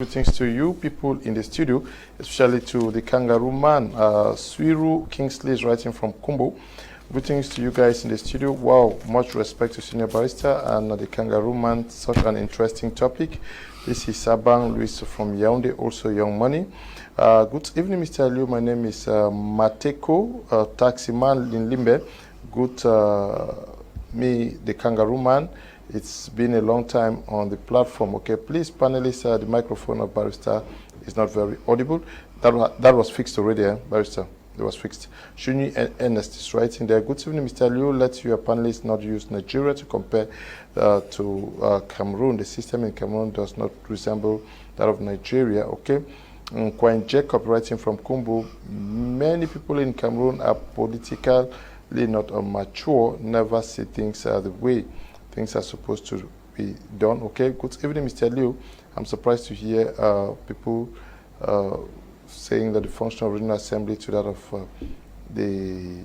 Greetings to you people in the studio, especially to the kangaroo man. Swiru Kingsley is writing from Kumbo. Greetings to you guys in the studio. Wow, much respect to Senior Barrister and the kangaroo man. Such an interesting topic. This is Sabang Luis from Yaoundé, also Young Money. Good evening, Mr. Liu. My name is Mateko, taxi man in Limbe. Good, me, the kangaroo man. It's been a long time on the platform. Okay, please, panelists, the microphone of Barrister is not very audible. That was fixed already, Barrister. It was fixed. Shuni Ernest is writing there. Good evening, Mr. Liu. Let your panelists not use Nigeria to compare to Cameroon. The system in Cameroon does not resemble that of Nigeria. Okay. Quine Jacob writing from Kumbu. Many people in Cameroon are politically not mature, never see things the way things are supposed to be done. Okay, good evening, Mr. Liu. I'm surprised to hear people saying that the function of regional assembly to that of the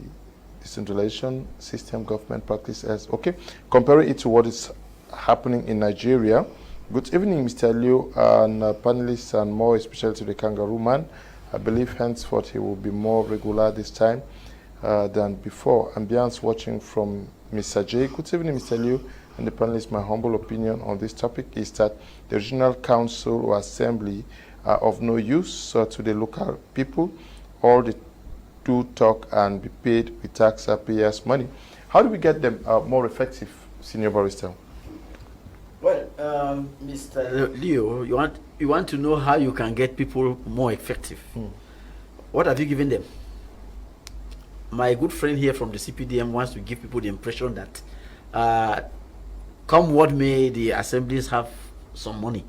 decentralization system government practice as okay. Comparing it to what is happening in Nigeria. Good evening, Mr. Liu, and panelists, and more especially to the kangaroo man. I believe henceforth he will be more regular this time than before. Ambiance watching from Mr. J. Good evening, Mr. Liu, and the panelists. My humble opinion on this topic is that the regional council or assembly are of no use to the local people. All they do talk and be paid with taxpayers' money. How do we get them more effective, Senior Barrister? Well, Mr. Leo, you want to know how you can get people more effective. What have you given them? My good friend here from the CPDM wants to give people the impression that come what may, the assemblies have some money.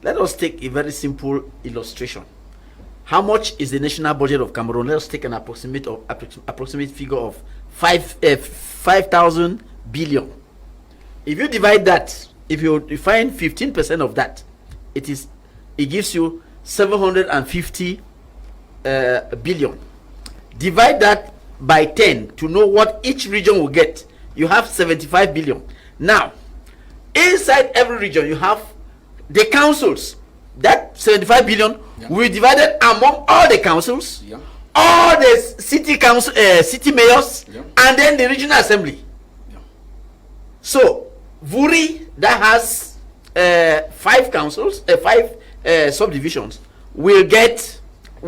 Let us take a very simple illustration. How much is the national budget of Cameroon? Let us take an approximate figure of 5,000 billion. If you divide that, if you find 15% of that, it gives you 750 billion. Divide that by 10 to know what each region will get. You have 75 billion. Now, inside every region, you have the councils. That 75 billion will be divided among all the councils, all the city council, city mayors, and then the regional assembly. So, Vuri, that has 5 councils, 5 subdivisions, you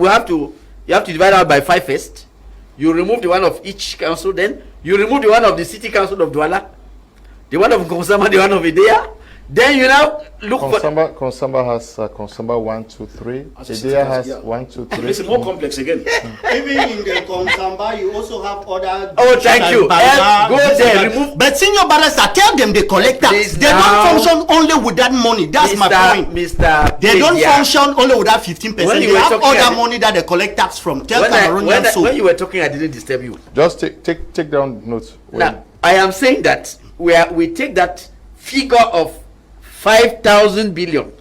have to divide out by 5 first. You remove the one of each council, then you remove the one of the city council of Douala, the one of Konsamba, the one of Idea. Then you now look Konsamba has Konsamba 1, 2, 3. Idea has 1, 2, 3. It's more complex again. Even in the Konsamba, you also have other. Oh, thank you. Go there, remove. But Senior Barrister, tell them they collect tax. They don't function only with that money. That's my point. They don't function only with that 15%. They have other money that they collect tax from. Tell Cameroonians so. When you were talking, I didn't disturb you. Just take down notes. Now, I am saying that we take that figure of 5,000 billion.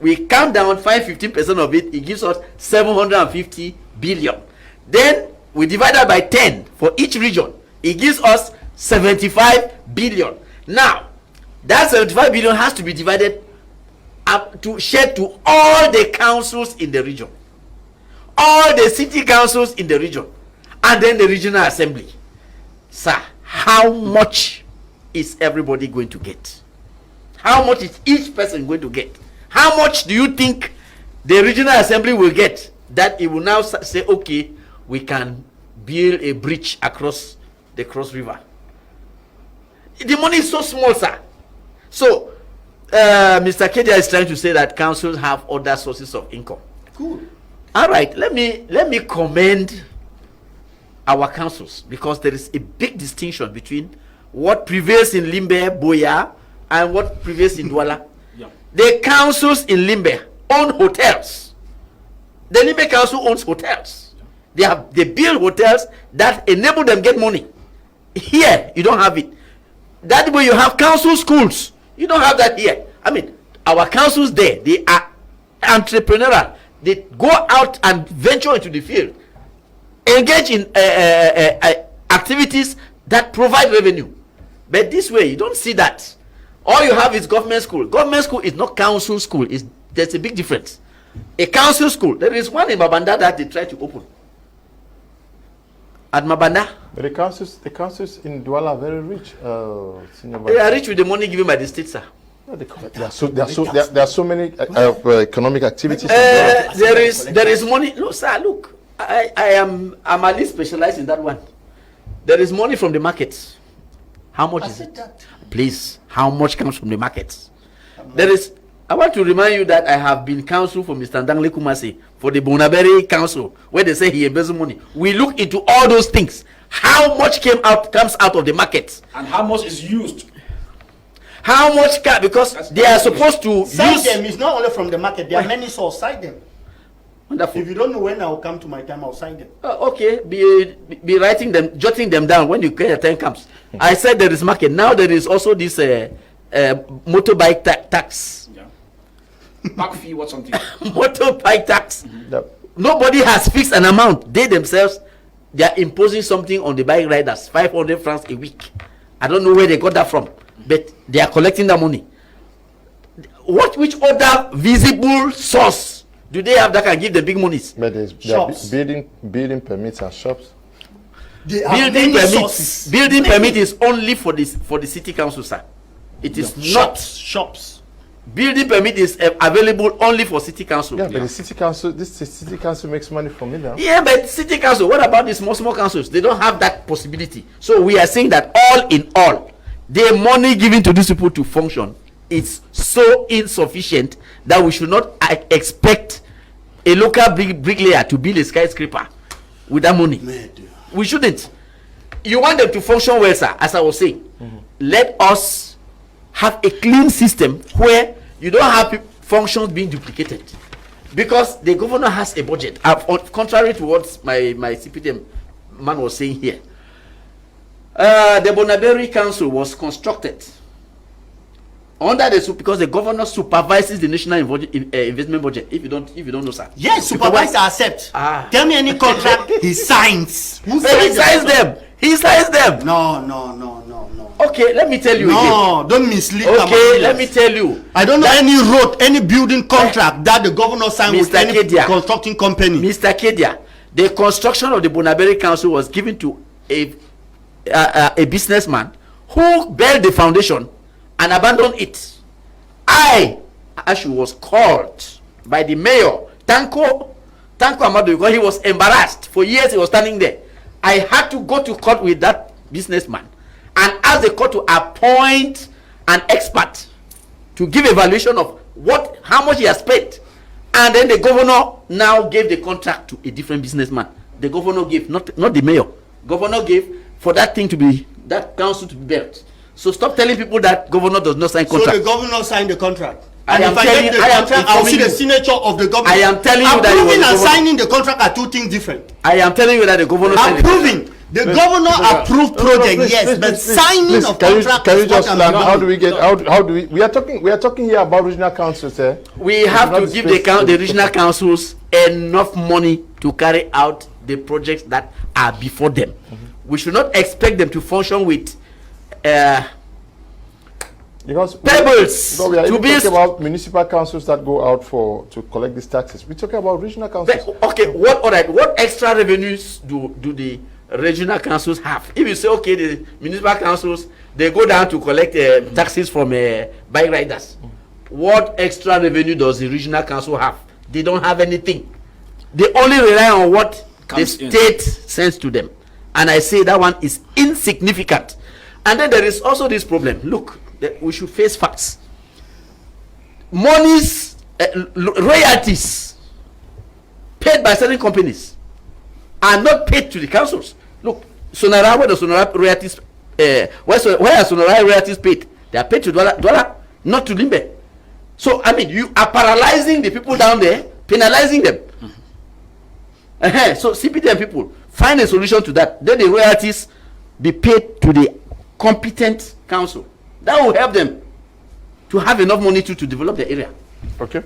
We count down 15% of it. It gives us 750 billion. Then we divide that by 10 for each region. It gives us 75 billion. Now, that 75 billion has to be divided up to shared to all the councils in the region, all the city councils in the region, and then the regional assembly. Sir, how much is everybody going to get? How much is each person going to get? How much do you think the regional assembly will get that it will now say, okay, we can build a bridge across the Cross River? The money is so small, sir. So, Mr. Kedia is trying to say that councils have other sources of income. Cool. All right, let me commend our councils, because there is a big distinction between what prevails in Limbe, Boya, and what prevails in Douala. The councils in Limbe own hotels. The Limbe council owns hotels. They build hotels that enable them get money. Here, you don't have it. That way you have council schools. You don't have that here. I mean, our councils there, they are entrepreneurial. They go out and venture into the field, engage in activities that provide revenue. But this way, you don't see that. All you have is government school. Government school is not council school. It's There's a big difference. A council school, there is one in Mabanda that they try to open. At Mabanda. But the councils in Douala are very rich. They are rich with the money given by the state, sir. No, there are so many economic activities. There is money. No, sir, look. I'm at least specialized in that one. There is money from the markets. How much is it? Please, how much comes from the markets? There is. I want to remind you that I have been counsel for Mr. Ndangle Kumasi for the Bonaberi Council, where they say he embezzled money. We look into all those things. How much comes out of the markets, and how much is used? How much because they are supposed to cite use them. It's not only from the market. There are many sources. Cite them. Wonderful. If you don't know when I will come to my time, I'll cite them. Okay, be writing them, jotting them down when your time comes. I said there is market. Now there is also this motorbike tax. Back fee or something. Motorbike tax. Yep. Nobody has fixed an amount. They themselves, they are imposing something on the bike riders, 500 francs a week. I don't know where they got that from, but they are collecting that money. Which other visible source do they have that can give them big monies? But there are building permits and shops. Building permit is only for the city council, sir. It is not shops. Building permit is available only for city council. Yeah, but the city council makes money from it now. Yeah, but city council, what about the small councils? They don't have that possibility. So we are saying that all in all, the money given to these people to function is so insufficient that we should not expect a local bricklayer to build a skyscraper with that money. We shouldn't. You want them to function well, sir, as I was saying. Let us have a clean system where you don't have functions being duplicated, because the governor has a budget. Contrary to what my CPTM man was saying here, the Bonaberi Council was constructed under because the governor supervises the national investment budget. If you don't know, sir. Yes, supervisor accept. Tell me any contract he signs. He signs them. He signs them. No. Okay, let me tell you again. No, don't mislead. Okay, let me tell you. I don't know any road, any building contract that the governor signed with any constructing company. Mr. Kedia, the construction of the Bonaberi Council was given to a businessman who built the foundation and abandoned it. I actually was called by the mayor, Tanko Amado, because he was embarrassed. For years he was standing there. I had to go to court with that businessman and ask the court to appoint an expert to give evaluation of how much he has spent. And then the governor now gave the contract to a different businessman. The governor gave, not the mayor. Governor gave for that council to be built. So stop telling people that governor does not sign contract. So the governor signed the contract. And if I get the contract, I'll see the signature of the governor. I am telling you that approving and signing the contract are two things different. I am telling you that the governor signed approving. The governor approved project, yes, but signing of contract. Can you just learn? How do we get? How do we? We are talking here about regional councils. We have to give the regional councils enough money to carry out the projects that are before them. We should not expect them to function with because tables. We are even talking about municipal councils that go out to collect these taxes. We're talking about regional councils. But, okay, what extra revenues do the regional councils have? If you say, okay, the municipal councils, they go down to collect taxes from bike riders. What extra revenue does the regional council have? They don't have anything. They only rely on what the state sends to them. And I say that one is insignificant. And then there is also this problem. Look, we should face facts. Monies, royalties paid by certain companies are not paid to the councils. Look, Sonara, where the Sonara royalties, where are Sonara royalties paid? They are paid to Douala, not to Limbe. So, I mean, you are paralyzing the people down there, penalizing them. So, CPTM people, find a solution to that. Then the royalties be paid to the competent council. That will help them to have enough money to develop the area. Okay.